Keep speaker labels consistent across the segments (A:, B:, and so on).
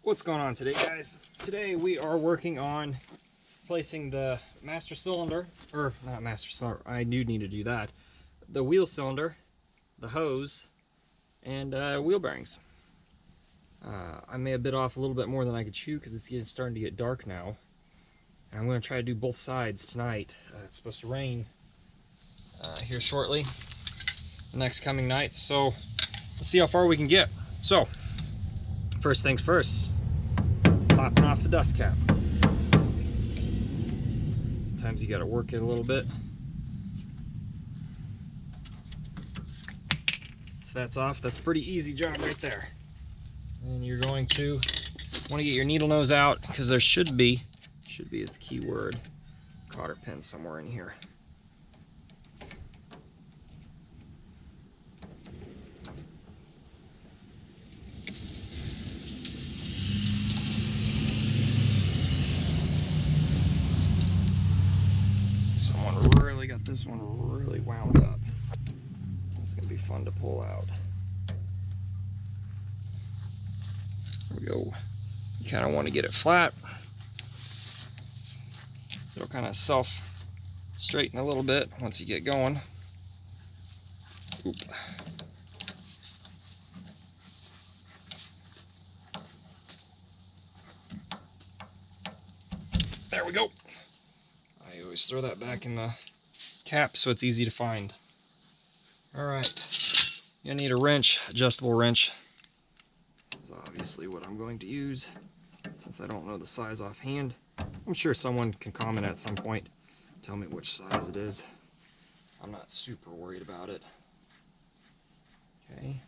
A: What's going on today, guys? Today we are working on placing the master cylinder, or not master cylinder, I do need to do that, the wheel cylinder, the hose, and wheel bearings. I may have bit off a little bit more than I could chew because it's starting to get dark now. And I'm going to try to do both sides tonight. It's supposed to rain here shortly, the next coming nights, so let's see how far we can get. So, first things first, popping off the dust cap. Sometimes you got to work it a little bit. So that's off. That's a pretty easy job right there. And you're going to want to get your needle nose out because there should be is the key word, cotter pin somewhere in here. Someone really got this one really wound up. This is going to be fun to pull out. There we go. You kind of want to get it flat. It'll kind of self-straighten a little bit once you get going. Oop. There we go. I always throw that back in the cap so it's easy to find. Alright, you'll need a wrench, adjustable wrench. That's obviously what I'm going to use since I don't know the size offhand. I'm sure someone can comment at some point, tell me which size it is. I'm not super worried about it. Okay.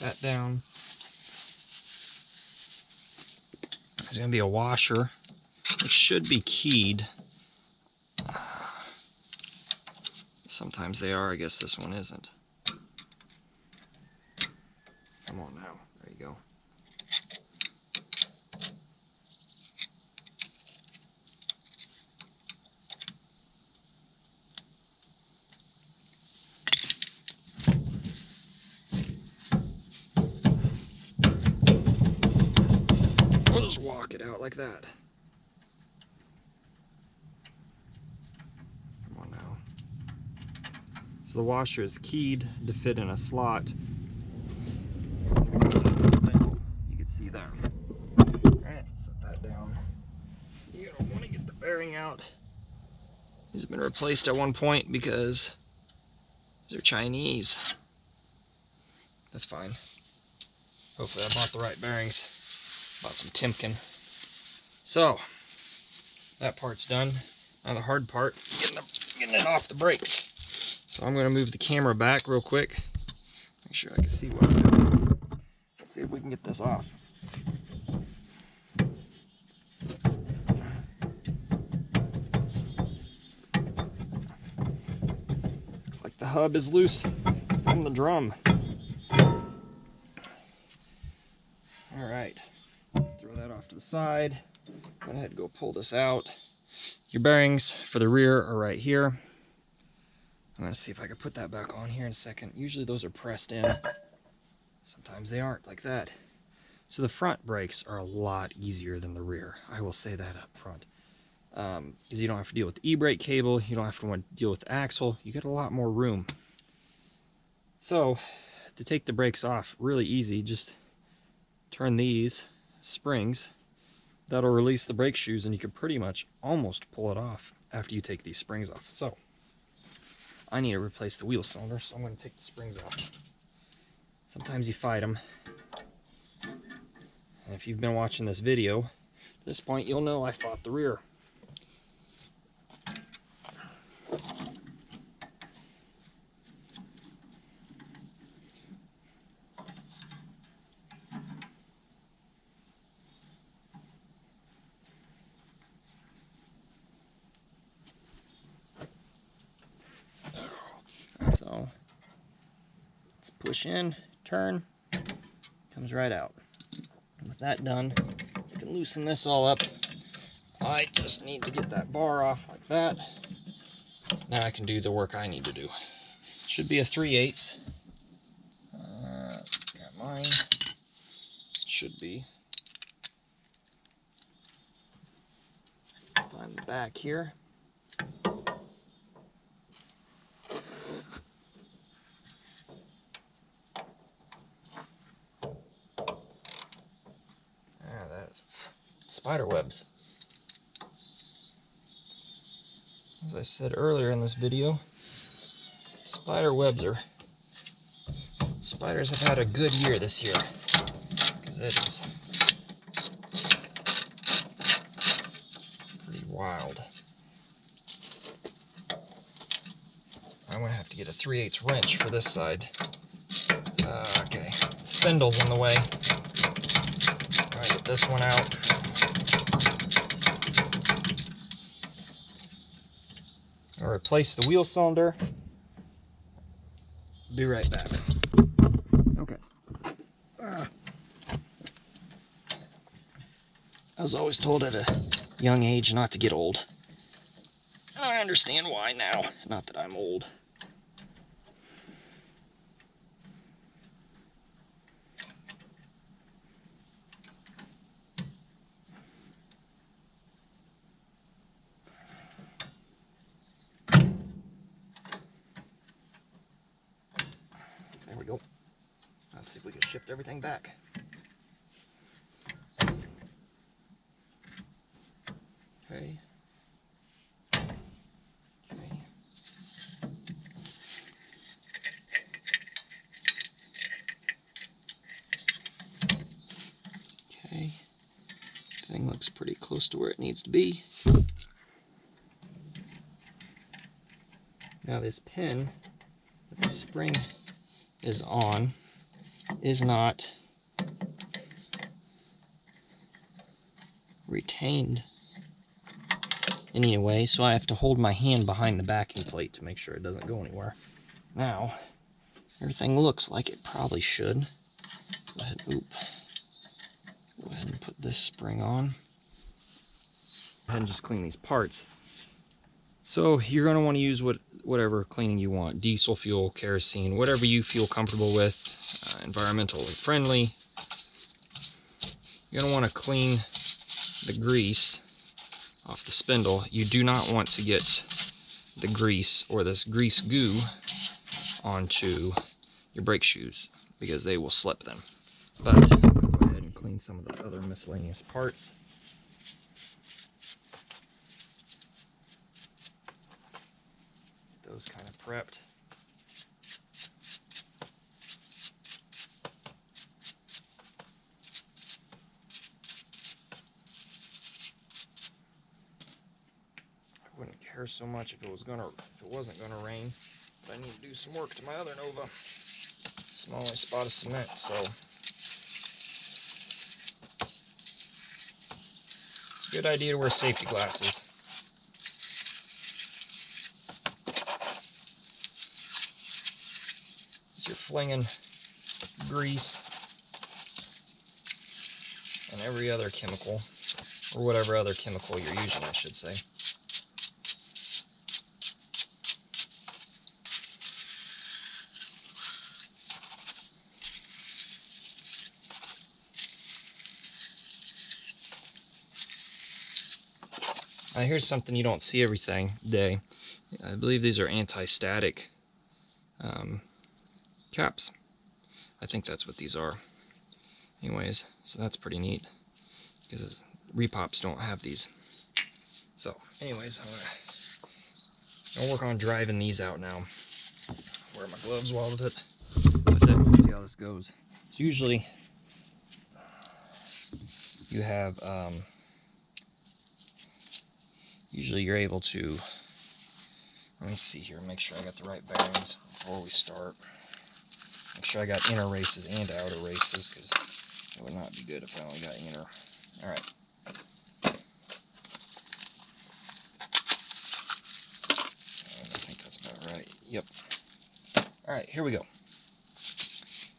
A: That down. There's going to be a washer, which should be keyed. Sometimes they are, I guess this one isn't. Come on now, there you go. We'll just walk it out like that. Come on now. So the washer is keyed to fit in a slot. You can see there. Alright, set that down. You're gonna want to get the bearing out. These have been replaced at one point because they're Chinese. That's fine. Hopefully I bought the right bearings. Bought some Timken. So, that part's done. Now the hard part is getting it off the brakes. So I'm going to move the camera back real quick. Make sure I can see what I'm doing. Let's see if we can get this off. Looks like the hub is loose from the drum. Alright. Throw that off to the side. Go ahead and go pull this out. Your bearings for the rear are right here. I'm going to see if I can put that back on here in a second. Usually those are pressed in. Sometimes they aren't, like that. So the front brakes are a lot easier than the rear. I will say that up front. Because you don't have to deal with the e-brake cable. You don't have to deal with the axle. You get a lot more room. So, to take the brakes off, really easy. Just turn these springs. That'll release the brake shoes and you can pretty much almost pull it off after you take these springs off. So, I need to replace the wheel cylinder, so I'm going to take the springs off. Sometimes you fight them. And if you've been watching this video, at this point you'll know I fought the rear. So let's push in, turn, comes right out. And with that done, you can can loosen this all up. I just need to get that bar off like that. Now I can do the work I need to do. Should be a 3/8. Got mine. Should be. Find the back here. That's spider webs. As I said earlier in this video, spiders have had a good year this year, because it is pretty wild. I'm gonna have to get a 3/8 wrench for this side. Okay, spindle's in the way. All right, get this one out. I'll replace the wheel cylinder. Be right back. Okay. I was always told at a young age not to get old. And I understand why now. Not that I'm old. There we go. Let's see if we can shift everything back. Okay. Okay. Thing looks pretty close to where it needs to be. Now this pin that the spring is on is not retained in any way, so I have to hold my hand behind the backing plate to make sure it doesn't go anywhere. Now, everything looks like it probably should. Let's go ahead, go ahead and put this spring on. Go ahead and just clean these parts. So you're going to want to use whatever cleaning you want. Diesel fuel, kerosene, whatever you feel comfortable with, environmentally friendly. You're going to want to clean the grease off the spindle. You do not want to get the grease or this grease goo onto your brake shoes because they will slip them. But I'm going to go ahead and clean some of the other miscellaneous parts. Get those kind of prepped. Wouldn't care so much if it wasn't gonna rain, but I need to do some work to my other Nova. Small spot of cement, so it's a good idea to wear safety glasses. You're flinging grease and every other chemical, or whatever other chemical you're using, I should say. Now here's something you don't see every day. I believe these are anti-static caps. I think that's what these are. Anyways, so that's pretty neat because repops don't have these. So anyways, I'm gonna work on driving these out now. Wear my gloves while with it. See how this goes. So usually you have usually you're able to, let me see here, make sure I got the right bearings before we start. Make sure I got inner races and outer races, because it would not be good if I only got inner. Alright. I think that's about right. Yep. Alright, here we go.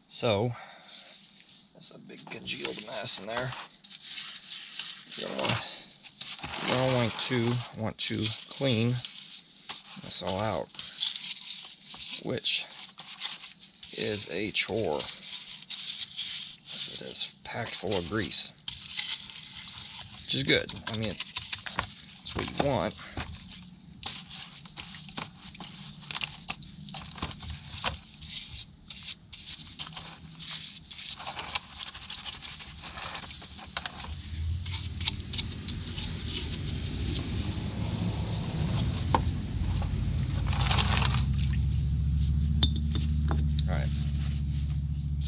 A: So, that's a big congealed mess in there. You're want to clean this all out, which is a chore, as it is packed full of grease, which is good. I mean, it's what you want.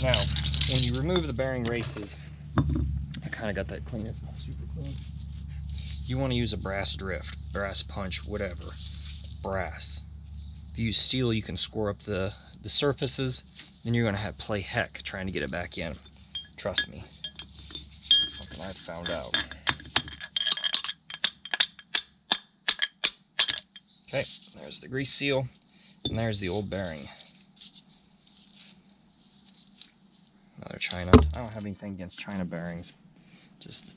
A: Now, when you remove the bearing races, I kind of got that clean. It's not super clean. You want to use a brass drift, brass punch, whatever. Brass. If you use steel, you can score up the surfaces. Then you're going to have play heck trying to get it back in. Trust me. It's something I've found out. Okay, there's the grease seal, and there's the old bearing. Another China. I don't have anything against China bearings. Just,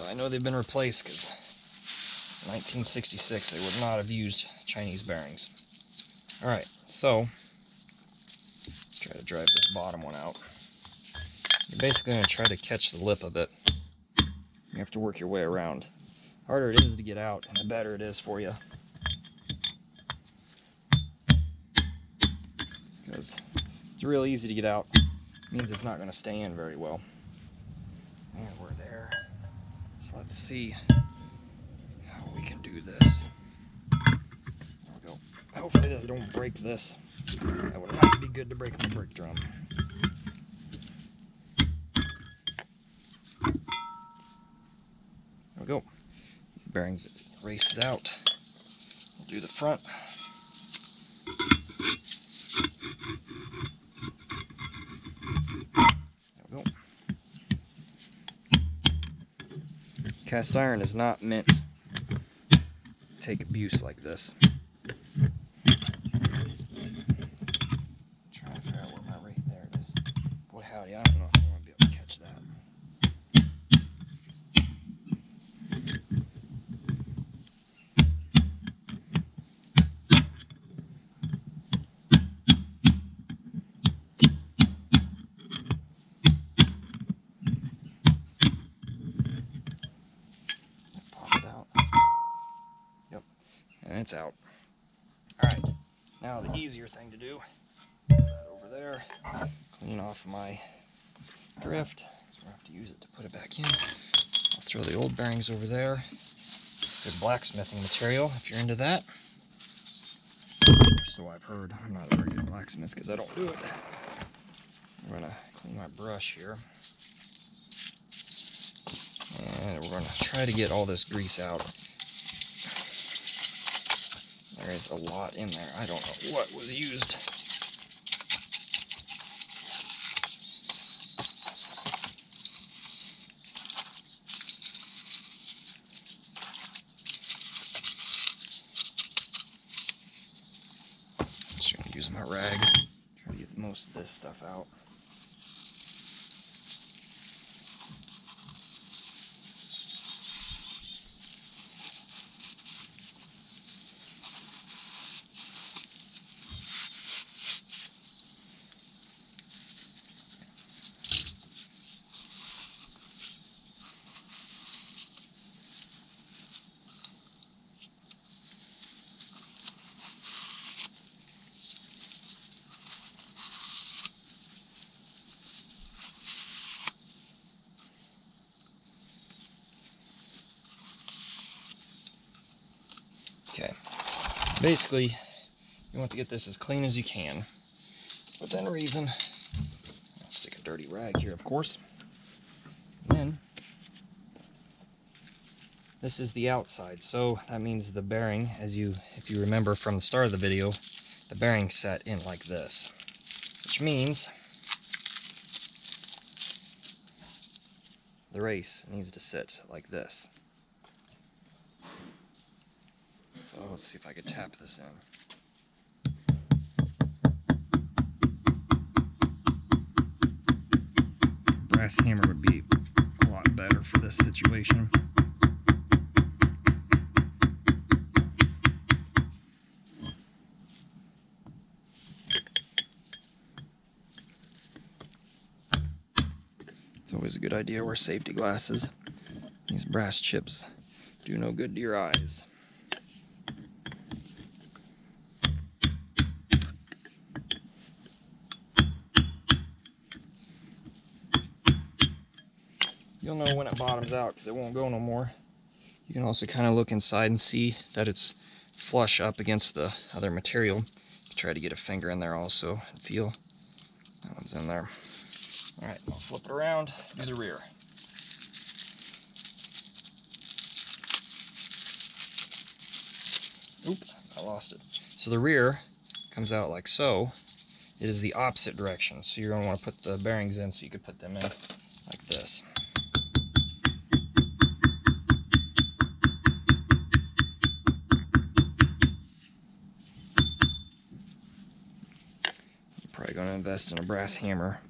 A: I know they've been replaced because in 1966 they would not have used Chinese bearings. Alright, so let's try to drive this bottom one out. You're basically going to try to catch the lip of it. You have to work your way around. The harder it is to get out, and the better it is for you. Because it's real easy to get out. Means it's not going to stay in very well. And we're there. So let's see how we can do this. There we go. Hopefully I don't break this. That would not be good to break my brake drum. There we go. Bearings races out. We'll do the front. Cast iron is not meant to take abuse like this. Trying to figure out where my rate there it is. Boy howdy, I don't know if I'm going to be able to catch that. And it's out. Alright, now the easier thing to do, put that over there, clean off my drift, so we'll have to use it to put it back in. I'll throw the old bearings over there. Good blacksmithing material if you're into that. So I've heard. I'm not a very good blacksmith because I don't do it. I'm going to clean my brush here. And we're going to try to get all this grease out. There is a lot in there. I don't know what was used. I'm just going to use my rag. Try to get most of this stuff out. Okay, basically you want to get this as clean as you can, within reason. I'll stick a dirty rag here, of course. And then, this is the outside, so that means the bearing, if you remember from the start of the video, the bearing set in like this, which means the race needs to sit like this. So let's see if I could tap this in. Brass hammer would be a lot better for this situation. Always a good idea to wear safety glasses. These brass chips do no good to your eyes. You'll know when it bottoms out because it won't go no more. You can also kind of look inside and see that it's flush up against the other material. Try to get a finger in there also and feel that one's in there. All right, I'll flip it around, do the rear. Oop, I lost it. So the rear comes out like so. It is the opposite direction, so you're going to want to put the bearings in so you can put them in like this. I'm probably going to invest in a brass hammer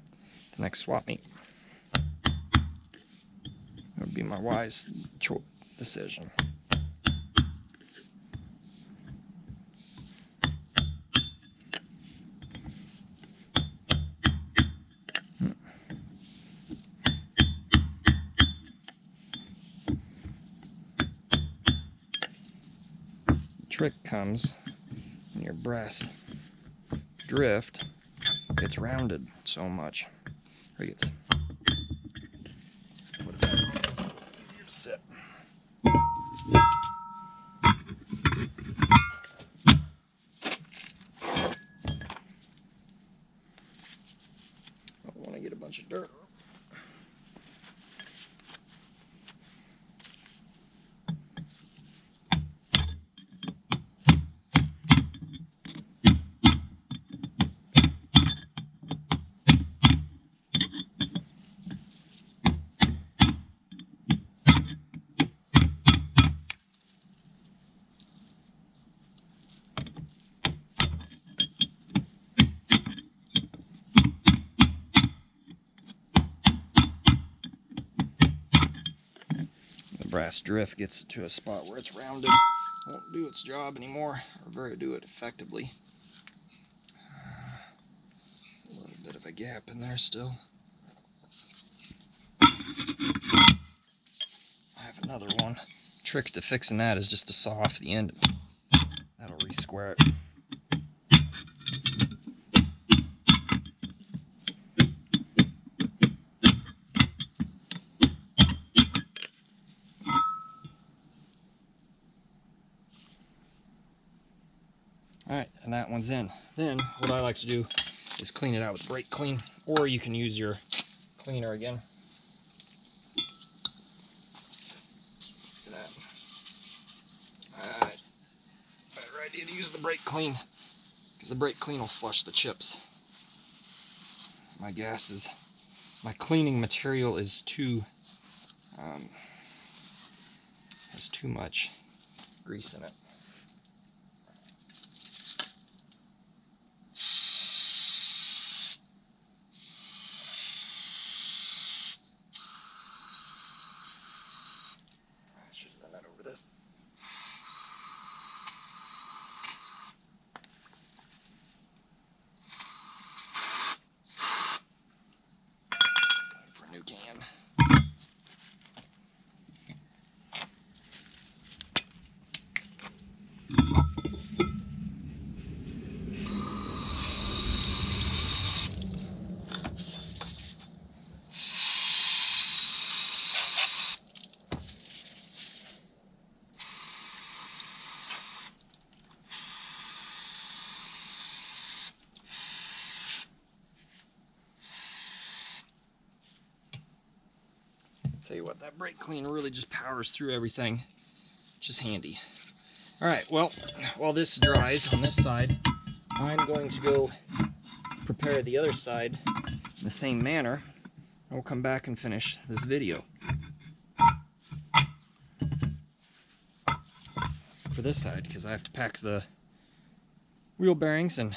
A: the next swap meet. That would be my wise decision. Trick comes when your brass drift gets rounded so much. Or it gets put it back on, it's easier to sit. I don't want to get a bunch of dirt. Brass drift gets to a spot where it's rounded, won't do its job anymore, or do it effectively. A little bit of a gap in there still. I have another one. Trick to fixing that is just to saw off the end. That'll re-square it. Alright, and that one's in. Then, what I like to do is clean it out with brake clean, or you can use your cleaner again. Look at that. Alright, better idea to use the brake clean, because the brake clean will flush the chips. My cleaning material is has too much grease in it. This. Time for a new can. Tell you what, that brake clean really just powers through everything. Just handy. Alright, well, while this dries on this side, I'm going to go prepare the other side in the same manner, and we'll come back and finish this video. For this side, because I have to pack the wheel bearings, and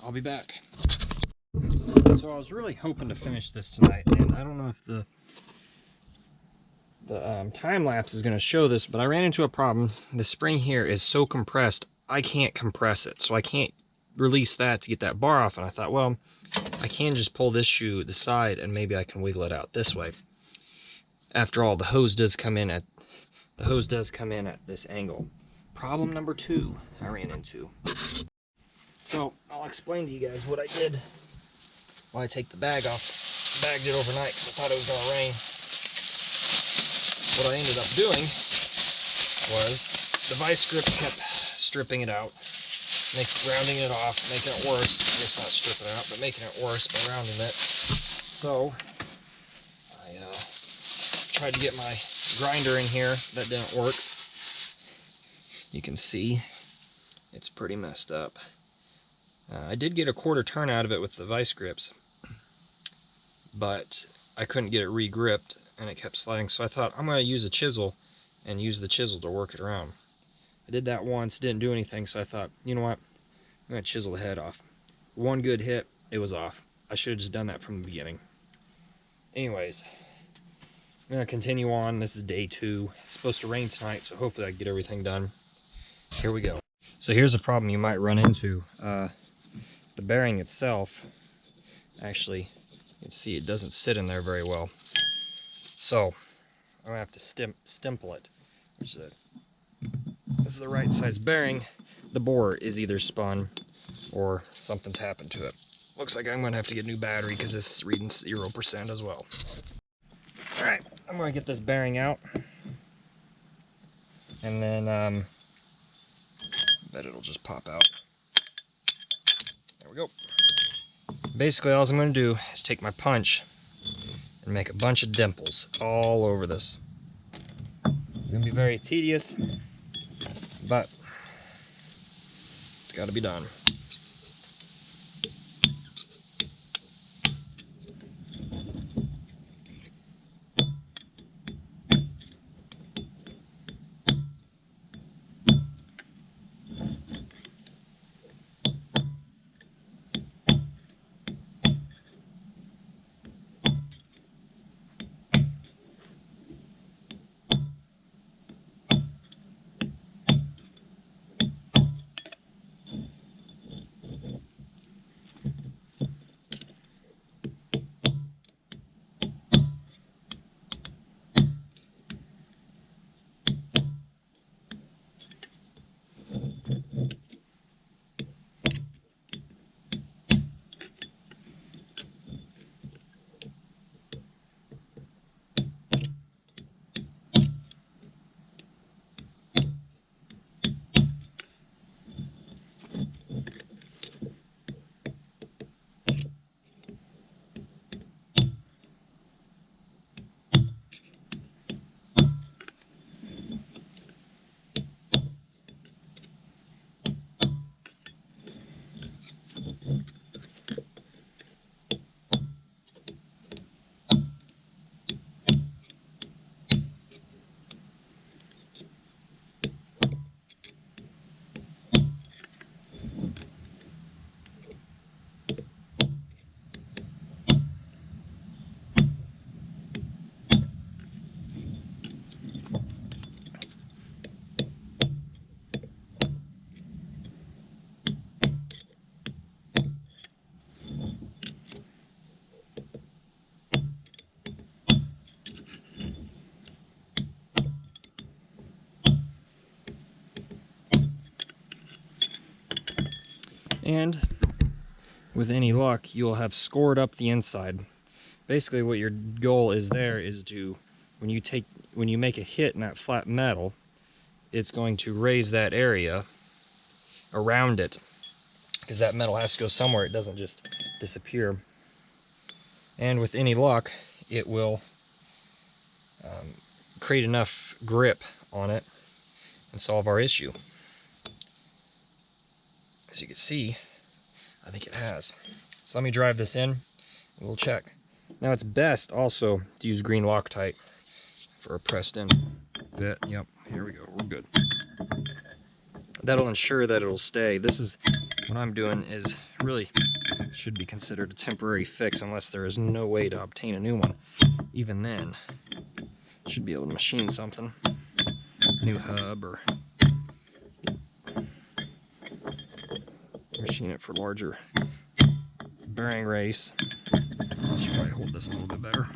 A: I'll be back. So I was really hoping to finish this tonight, and I don't know if the time lapse is going to show this, but I ran into a problem. The spring here is so compressed, I can't compress it, so I can't release that to get that bar off. And I thought, well, I can just pull this shoe to the side and maybe I can wiggle it out this way. After all, the hose does come in at this angle. Problem number 2 I ran into. So I'll explain to you guys what I did while I take the bag off. Bagged it overnight because I thought it was going to rain. What I ended up doing was the vice grips kept stripping it out, rounding it off, making it worse. I guess not stripping it out, but making it worse by rounding it. So I tried to get my grinder in here. That didn't work. You can see it's pretty messed up. I did get a quarter turn out of it with the vice grips, but I couldn't get it re-gripped and it kept sliding. So I thought I'm going to use a chisel and use the chisel to work it around. I did that once, didn't do anything, so I thought, you know what, I'm going to chisel the head off. One good hit, it was off. I should have just done that from the beginning. Anyways, I'm going to continue on. This is day 2. It's supposed to rain tonight, so hopefully I can get everything done. Here we go. So here's a problem you might run into. The bearing itself, actually, you can see it doesn't sit in there very well. So I'm going to have to stimple it. This is the right size bearing. The bore is either spun or something's happened to it. Looks like I'm going to have to get a new battery because this is reading 0% as well. Alright, I'm going to get this bearing out. And then, I bet it'll just pop out. There we go. Basically, all I'm going to do is take my punch and make a bunch of dimples all over this. It's going to be very tedious, but it's got to be done. And with any luck, you'll have scored up the inside. Basically what your goal is there is to, when you make a hit in that flat metal, it's going to raise that area around it, because that metal has to go somewhere. It doesn't just disappear. And with any luck, it will create enough grip on it and solve our issue. As you can see, I think it has. So let me drive this in and we'll check. Now it's best also to use green Loctite for a pressed in fit. Yep, here we go, we're good. That'll ensure that it'll stay. This is what I'm doing is really should be considered a temporary fix unless there is no way to obtain a new one. Even then, should be able to machine something. New hub or machine it for larger bearing race. Should probably hold this a little bit better.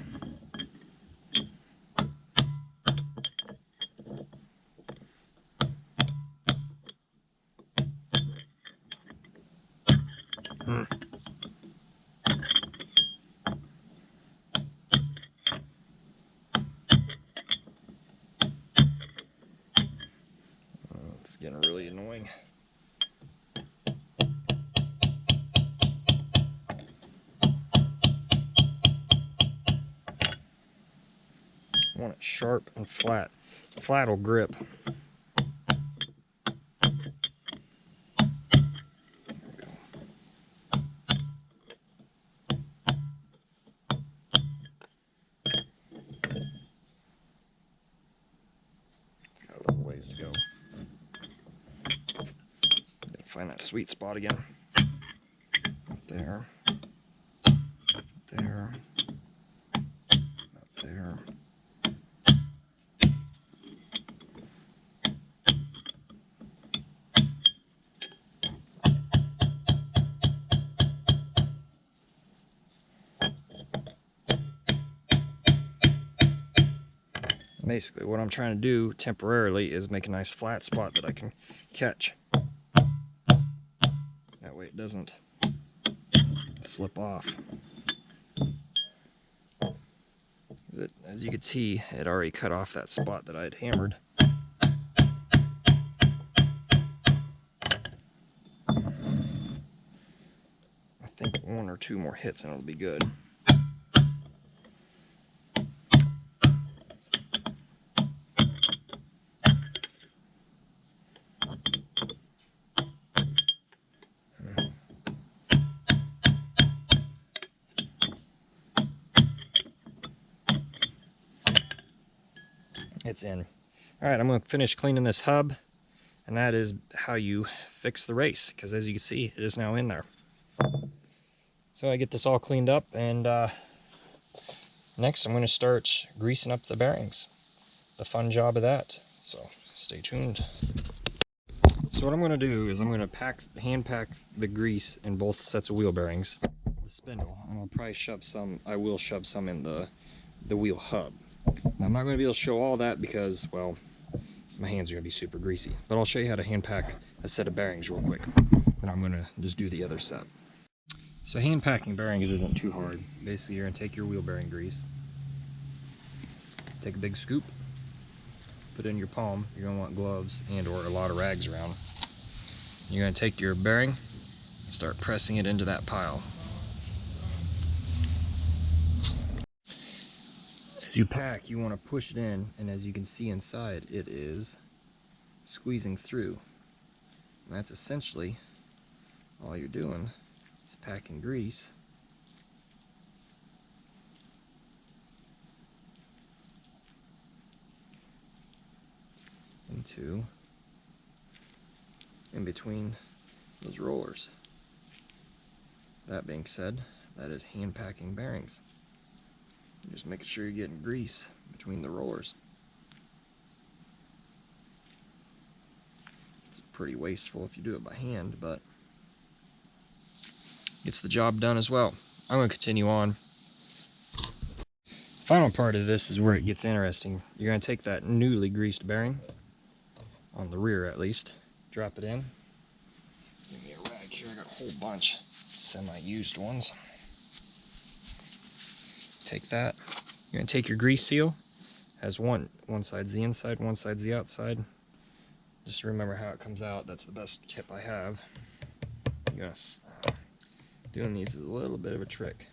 A: is getting really annoying. I want it sharp and flat. Flat will grip. It's got a little ways to go. Gotta find that sweet spot again. There. There. Not there. Basically, what I'm trying to do temporarily is make a nice flat spot that I can catch. That way it doesn't slip off. As you can see, it already cut off that spot that I had hammered. I think 1 or 2 more hits and it'll be good. It's in. Alright, I'm going to finish cleaning this hub, and that is how you fix the race, because as you can see, it is now in there. So I get this all cleaned up, and next I'm going to start greasing up the bearings. The fun job of that. So stay tuned. So what I'm going to do is I'm going to hand pack the grease in both sets of wheel bearings, the spindle, and I'll probably shove some in the wheel hub. Now, I'm not going to be able to show all that because, well, my hands are going to be super greasy. But I'll show you how to hand pack a set of bearings real quick. And I'm going to just do the other set. So hand packing bearings isn't too hard. Basically, you're going to take your wheel bearing grease, take a big scoop, put it in your palm. You're going to want gloves and or a lot of rags around. You're going to take your bearing and start pressing it into that pile. As you pack, you want to push it in, and as you can see inside, it is squeezing through. And that's essentially all you're doing is packing grease in between those rollers. That being said, that is hand packing bearings. Just making sure you're getting grease between the rollers. It's pretty wasteful if you do it by hand, but gets the job done as well. I'm going to continue on. Final part of this is where it gets interesting. You're going to take that newly greased bearing, on the rear at least, drop it in. Give me a rag here, I got a whole bunch semi-used ones. Take that. You're going to take your grease seal. Has one side's the inside, one side's the outside. Just remember how it comes out. That's the best tip I have. You're gonna, doing these is a little bit of a trick.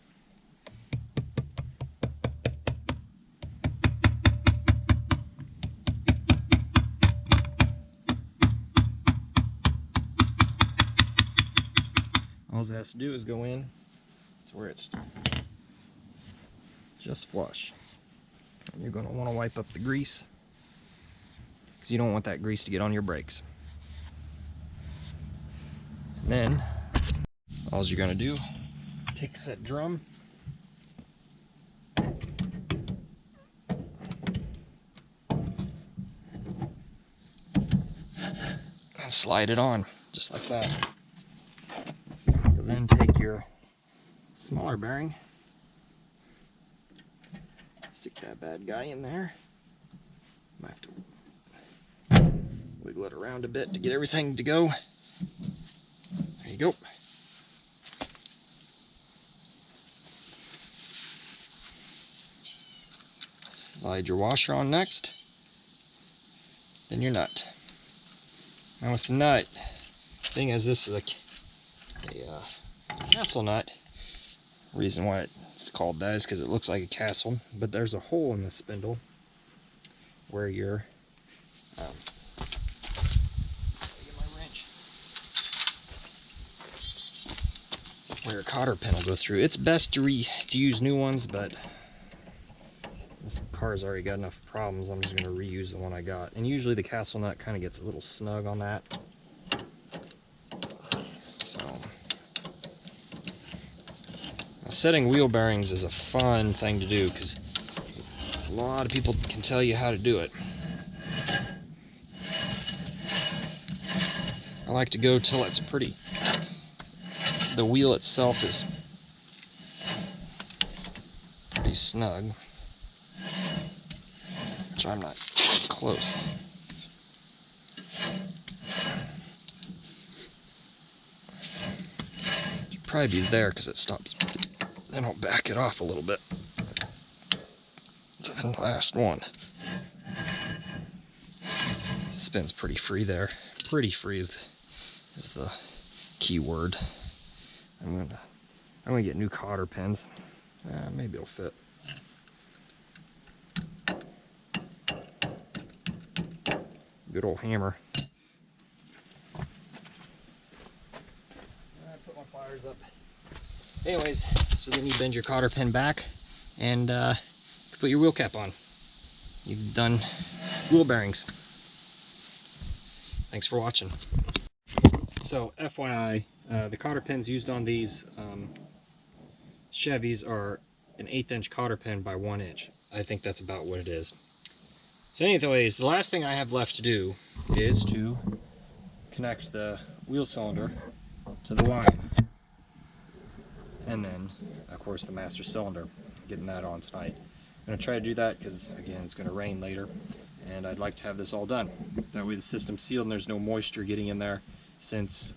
A: All it has to do is go in to where it's just flush. And you're going to want to wipe up the grease because you don't want that grease to get on your brakes. And then all you're going to do, take that drum, and slide it on just like that. You'll then take your smaller bearing, stick that bad guy in there. Might have to wiggle it around a bit to get everything to go. There you go. Slide your washer on next, then your nut. Now with the nut, thing is, this is a castle nut. Reason why it's called that is because it looks like a castle, but there's a hole in the spindle where your get my wrench, where your cotter pin will go through. It's best to use new ones, but this car's already got enough problems. I'm just going to reuse the one I got. And usually the castle nut kind of gets a little snug on that. So setting wheel bearings is a fun thing to do because a lot of people can tell you how to do it. I like to go till it's pretty, the wheel itself is pretty snug, which I'm not close. Should probably be there because it stops. Then I'll back it off a little bit to the last one. Spins pretty free there. Pretty free is the key word. I'm gonna get new cotter pins. Maybe it'll fit. Good old hammer. I put my pliers up. Anyways, so then you bend your cotter pin back and put your wheel cap on. You've done wheel bearings. Thanks for watching. So FYI, the cotter pins used on these Chevys are an 1/8 inch cotter pin by 1 inch. I think that's about what it is. So anyways, the last thing I have left to do is to connect the wheel cylinder to the line. And then, of course, the master cylinder. Getting that on tonight. I'm going to try to do that because, again, it's going to rain later. And I'd like to have this all done. That way the system's sealed and there's no moisture getting in there, since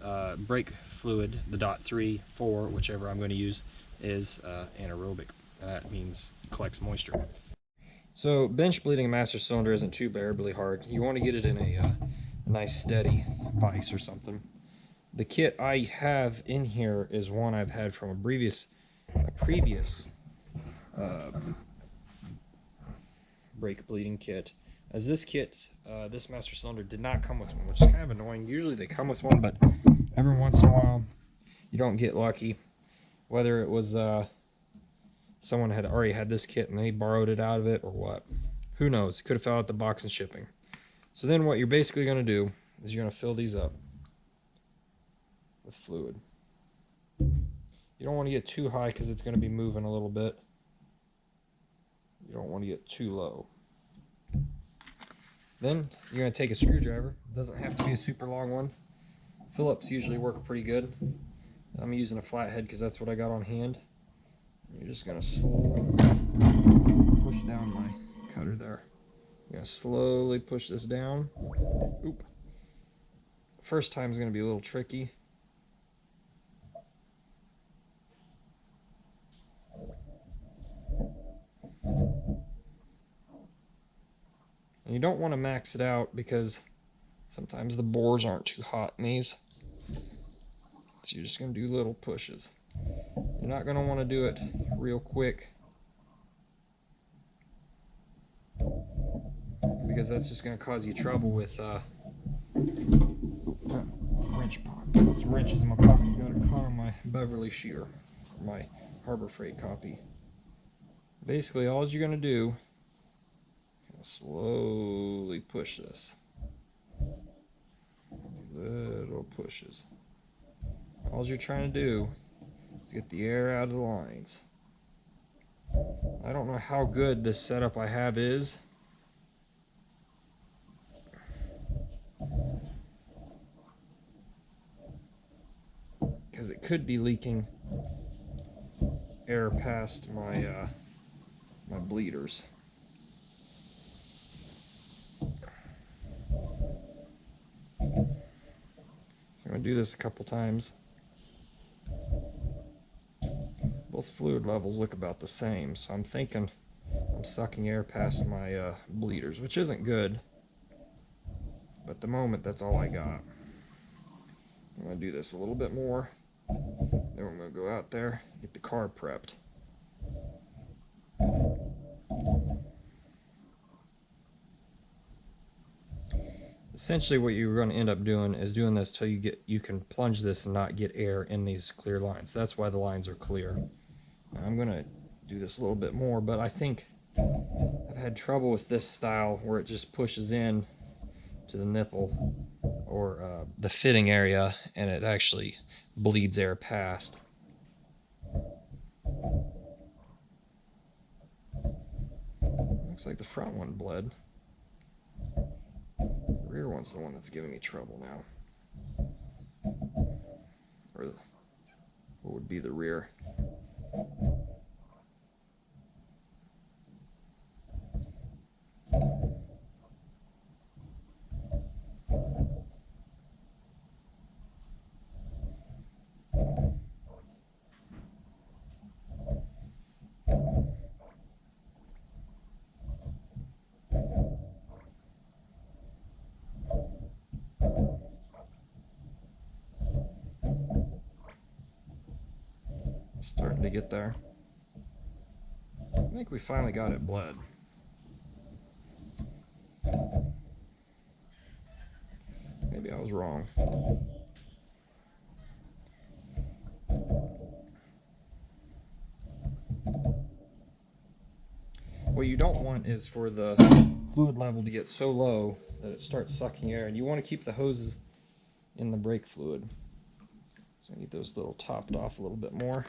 A: brake fluid, the .3, 4, whichever I'm going to use, is anaerobic. That means it collects moisture. So bench bleeding a master cylinder isn't too terribly hard. You want to get it in a nice steady vise or something. The kit I have in here is one I've had from a previous brake bleeding kit. As this kit, this master cylinder did not come with one, which is kind of annoying. Usually they come with one, but every once in a while you don't get lucky. Whether it was someone had already had this kit and they borrowed it out of it or what. Who knows? It could have fell out the box in shipping. So then what you're basically going to do is you're going to fill these up with fluid. You don't want to get too high because it's going to be moving a little bit. You don't want to get too low. Then you're going to take a screwdriver. It doesn't have to be a super long one. Phillips usually work pretty good. I'm using a flathead because that's what I got on hand. You're just going to slowly push down my cutter there. You're going to slowly push this down. Oop. First time is going to be a little tricky. And you don't want to max it out because sometimes the bores aren't too hot in these. So you're just going to do little pushes. You're not going to want to do it real quick because that's just going to cause you trouble with wrench pocket. Got some wrenches in my pocket. Got a car on my Beverly shear, my Harbor Freight copy. Basically, all you're going to do is slowly push this. Little pushes. All you're trying to do is get the air out of the lines. I don't know how good this setup I have is. Because it could be leaking air past my my bleeders. So I'm going to do this a couple times. Both fluid levels look about the same, so I'm thinking I'm sucking air past my bleeders, which isn't good. But at the moment, that's all I got. I'm going to do this a little bit more. Then we're going to go out there, get the car prepped. Essentially what you're going to end up doing is doing this till you can plunge this and not get air in these clear lines. That's why the lines are clear. Now I'm going to do this a little bit more, but I think I've had trouble with this style where it just pushes in to the nipple or the fitting area and it actually bleeds air past. Looks like the front one bled. The rear one's the one that's giving me trouble now. Or what would be the rear? Starting to get there. I think we finally got it bled. Maybe I was wrong. What you don't want is for the fluid level to get so low that it starts sucking air, and you want to keep the hoses in the brake fluid. So I need those little topped off a little bit more.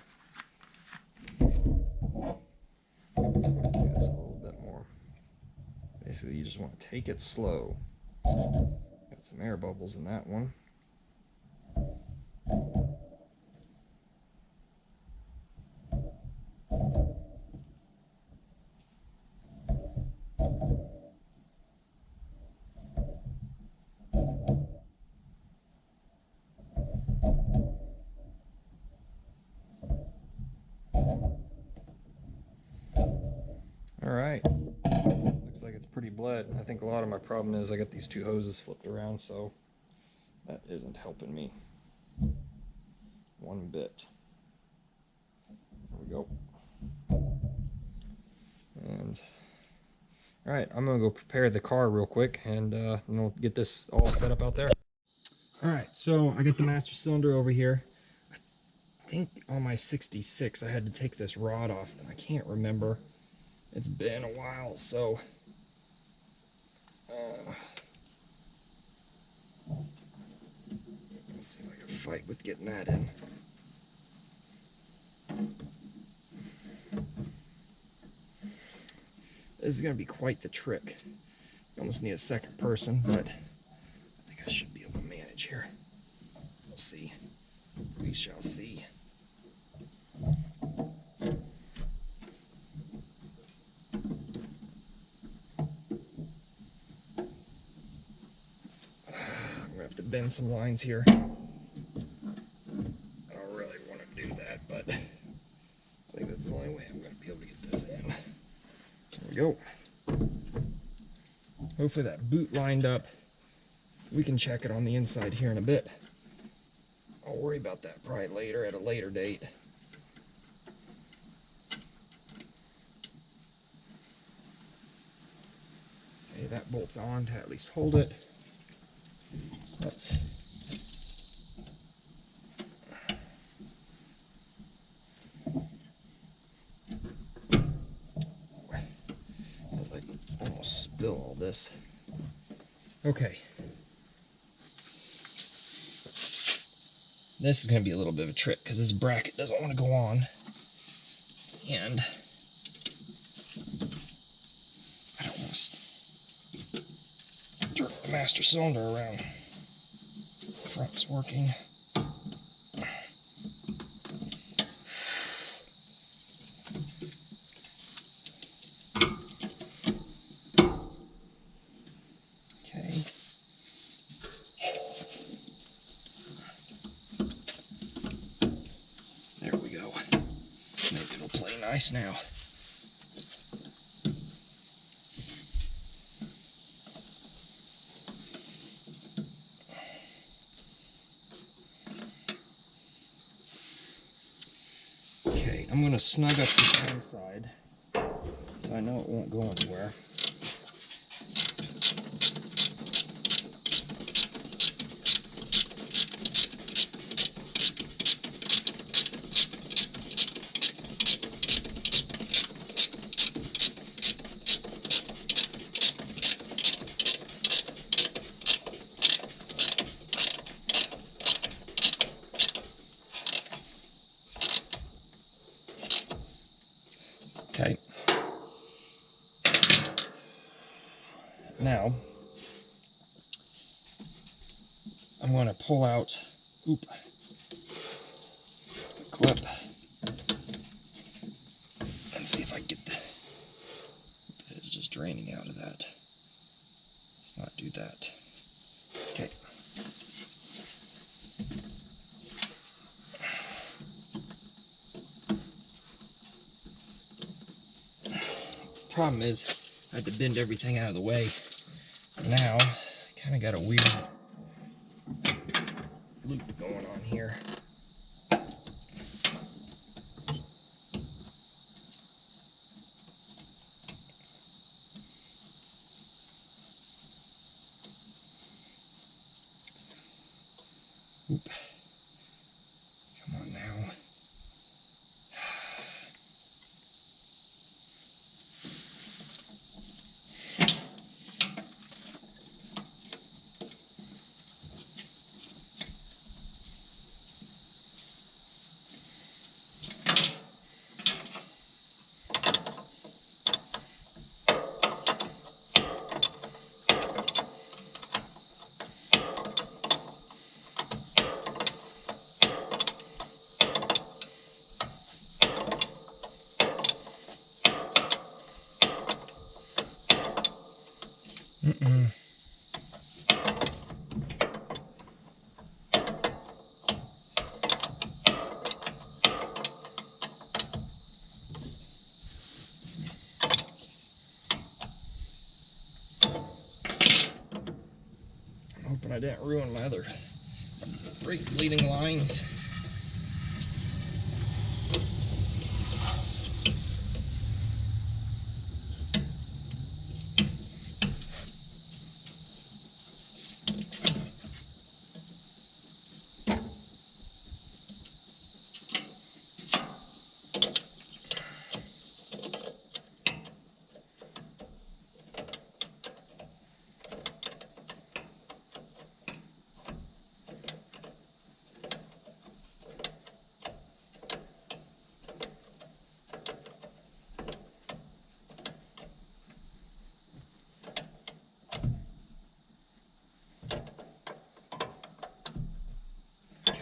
A: Do this a little bit more. Basically, you just want to take it slow. Got some air bubbles in that one. Alright, looks like it's pretty bled. I think a lot of my problem is I got these two hoses flipped around, so that isn't helping me one bit. There we go. And alright, I'm going to go prepare the car real quick and we'll get this all set up out there. Alright, so I got the master cylinder over here. I think on my 66 I had to take this rod off, and I can't remember. It's been a while, so let's see if I can fight with getting that in. This is going to be quite the trick. You almost need a second person, but I think I should be able to manage here. We'll see. We shall see. Bend some lines here. I don't really want to do that, but I think that's the only way I'm going to be able to get this in. There we go. Hopefully that boot lined up. We can check it on the inside here in a bit. I'll worry about that probably later at a later date. Okay, that bolts on to at least hold it. Let's as I almost spill all this. Okay. This is going to be a little bit of a trick because this bracket doesn't want to go on. And I don't want to jerk the master cylinder around. Front's working. Okay. There we go. Maybe it'll play nice now. I'm going to snug up the inside so I know it won't go anywhere. Okay. Now, I'm going to pull out, the clip, and see if I can get it's just draining out of that. Let's not do that. Okay. Problem is, I had to bend everything out of the way. Now, I kind of got a weird loop going on here. Oop. Come on now. I'm hoping I didn't ruin my other brake bleeding lines.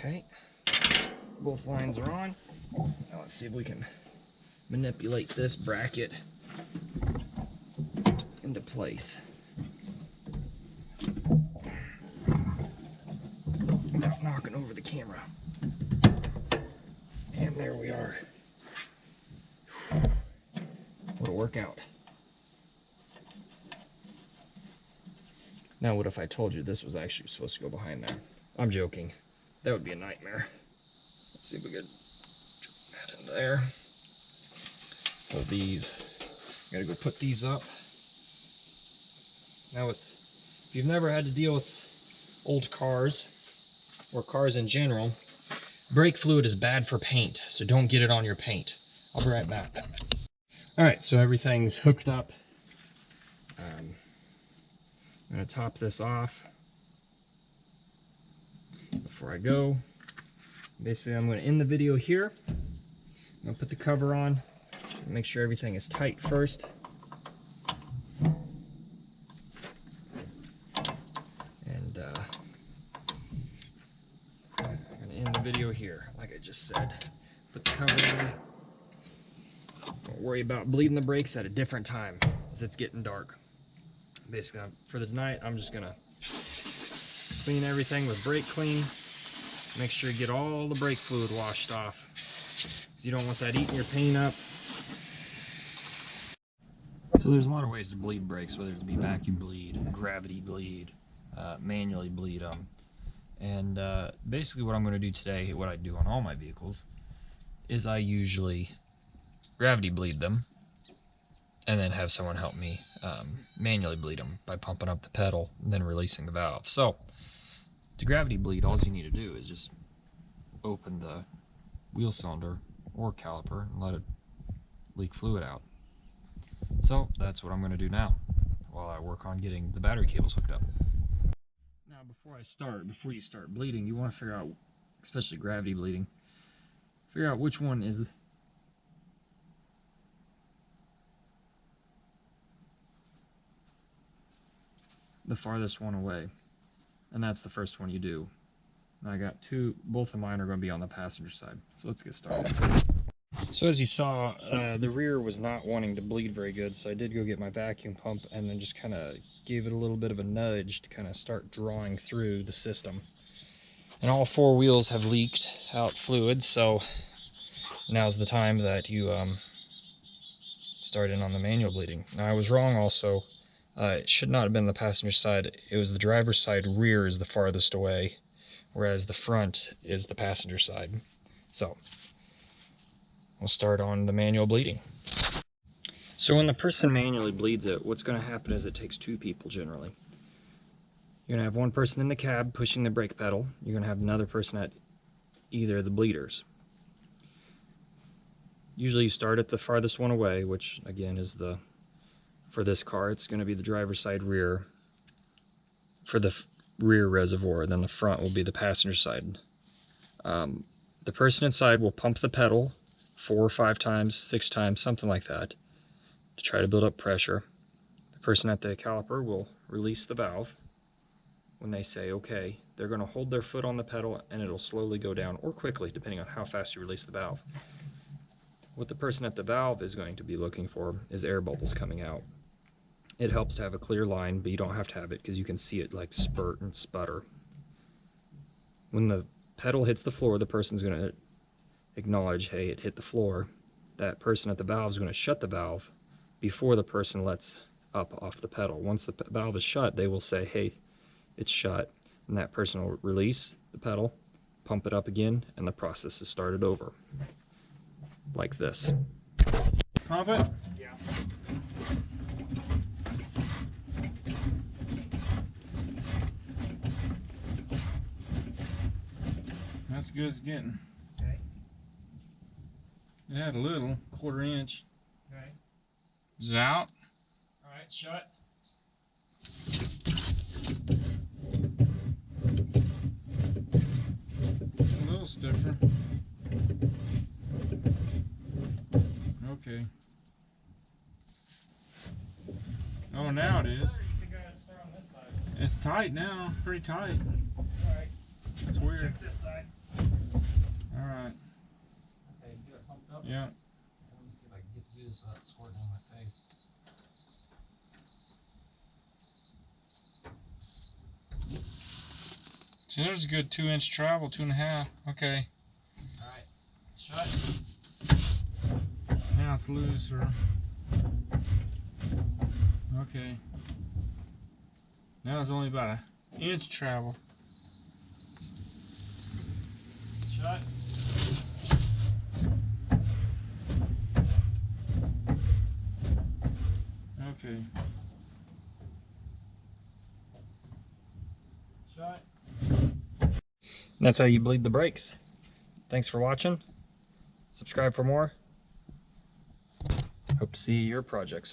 A: Okay, both lines are on. Now let's see if we can manipulate this bracket into place without knocking over the camera. And there we are. What a workout. Now what if I told you this was actually supposed to go behind there? I'm joking. That would be a nightmare. Let's see if we could put that in there. Pull these. Gotta go put these up. Now if you've never had to deal with old cars, or cars in general, brake fluid is bad for paint, so don't get it on your paint. I'll be right back. Alright, so everything's hooked up. I'm gonna top this off. Before I go, basically I'm going to end the video here. I'm going to put the cover on, make sure everything is tight first. And I'm going to end the video here, like I just said. Put the cover on. Don't worry about bleeding the brakes at a different time, as it's getting dark. Basically, for the night, I'm just going to clean everything with brake clean. Make sure you get all the brake fluid washed off, because you don't want that eating your paint up. So there's a lot of ways to bleed brakes, whether it be vacuum bleed, gravity bleed, manually bleed them. And basically what I'm going to do today, what I do on all my vehicles, is I usually gravity bleed them, and then have someone help me manually bleed them by pumping up the pedal and then releasing the valve. So to gravity bleed, all you need to do is just open the wheel cylinder or caliper and let it leak fluid out. So that's what I'm going to do now while I work on getting the battery cables hooked up. Now before you start bleeding, you want to figure out, especially gravity bleeding, figure out which one is the farthest one away, and that's the first one you do. And I got both of mine are going to be on the passenger side, so let's get started. So as you saw, the rear was not wanting to bleed very good, so I did go get my vacuum pump and then just kind of gave it a little bit of a nudge to kind of start drawing through the system. And all 4 wheels have leaked out fluid, so now's the time that you start in on the manual bleeding. Now I was wrong also. It should not have been the passenger side. It was the driver's side rear is the farthest away, whereas the front is the passenger side. So we'll start on the manual bleeding. So when the person manually bleeds it, what's going to happen is it takes 2 people generally. You're going to have one person in the cab pushing the brake pedal. You're going to have another person at either of the bleeders. Usually you start at the farthest one away, which again is for this car, it's going to be the driver's side rear for the rear reservoir, then the front will be the passenger side. The person inside will pump the pedal 4 or 5 times, 6 times, something like that, to try to build up pressure. The person at the caliper will release the valve when they say okay. They're going to hold their foot on the pedal and it'll slowly go down, or quickly, depending on how fast you release the valve. What the person at the valve is going to be looking for is air bubbles coming out. It helps to have a clear line, but you don't have to have it because you can see it like spurt and sputter. When the pedal hits the floor, the person's going to acknowledge, hey, it hit the floor. That person at the valve is going to shut the valve before the person lets up off the pedal. Once the valve is shut, they will say, hey, it's shut, and that person will release the pedal, pump it up again, and the process is started over. Like this.
B: Pump it?
A: Yeah.
B: That's as good as getting.
A: Okay.
B: It had a little, 1/4 inch.
A: Okay.
B: Is it out?
A: Alright, shut.
B: A little stiffer. Okay. Oh, now it is. It's tight now, pretty tight.
A: Alright.
B: That's weird.
A: Check this side.
B: Alright.
A: Okay, you got it pumped up?
B: Yeah.
A: Let me see if I can get to do this without squirting on my face.
B: So there's a good 2-inch travel, 2.5. Okay.
A: Alright, shut.
B: Now it's looser. Okay. Now it's only about 1 inch travel.
A: Shut.
B: Okay.
A: Shut. That's how you bleed the brakes. Thanks for watching. Subscribe for more. Hope to see your projects.